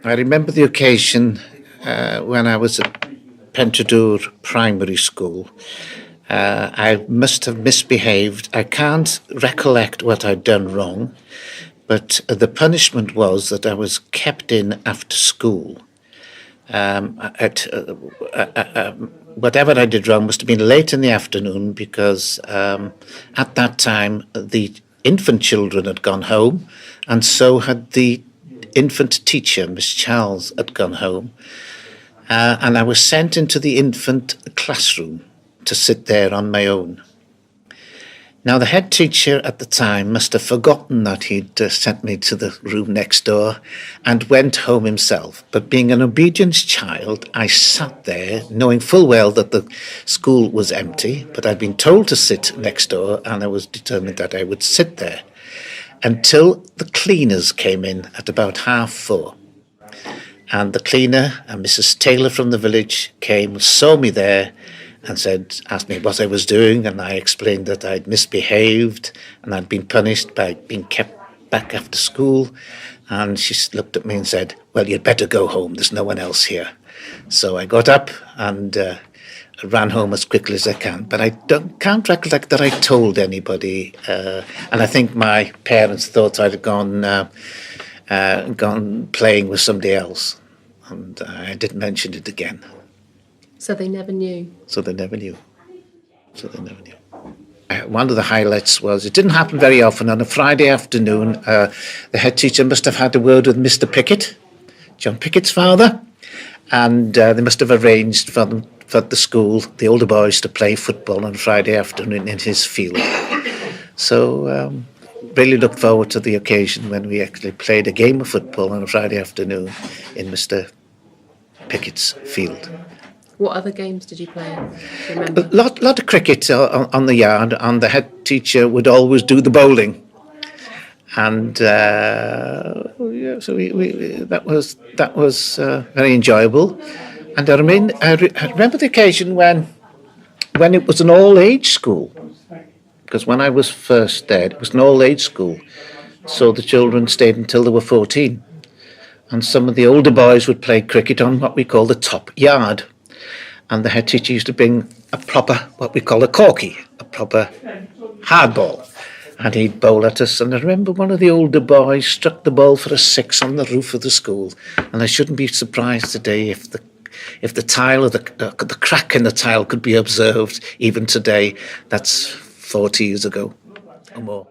I remember the occasion when I was at Pentredwr Primary School. I must have misbehaved. I can't recollect what I'd done wrong, but the punishment was that I was kept in after school. Whatever I did wrong must have been late in the afternoon because at that time the infant children had gone home, and so had the infant teacher, Miss Charles, had gone home. And I was sent into the infant classroom to sit there on my own. Now, the head teacher at the time must have forgotten that he'd sent me to the room next door and went home himself. But being an obedient child, I sat there, knowing full well that the school was empty, but I'd been told to sit next door, and I was determined that I would sit there until the cleaners came in at about 4:30. And the cleaner, and Mrs. Taylor from the village, came, saw me there, and asked me what I was doing, and I explained that I'd misbehaved and I'd been punished by being kept back after school. And she looked at me and said, "Well, you'd better go home. There's no one else here." So I got up and ran home as quickly as I can. But I can't recollect that I told anybody. And I think my parents thought I'd gone playing with somebody else, and I didn't mention it again. So they never knew? So they never knew. One of the highlights was, it didn't happen very often, on a Friday afternoon, the head teacher must have had a word with Mr. Pickett, John Pickett's father, and they must have arranged for the school, the older boys, to play football on a Friday afternoon in his field. So really looked forward to the occasion when we actually played a game of football on a Friday afternoon in Mr. Pickett's field. What other games did you play? Do you remember? A lot of cricket on the yard, and the head teacher would always do the bowling. And so that was very enjoyable. And I remember the occasion when it was an all-age school. Because when I was first there, it was an all-age school. So the children stayed until they were 14. And some of the older boys would play cricket on what we call the top yard. And the head teacher used to bring a proper, what we call a corky, a proper hardball. And he'd bowl at us. And I remember one of the older boys struck the ball for a 6 on the roof of the school. And I shouldn't be surprised today if the tile, or the crack in the tile could be observed even today. That's 40 years ago or more.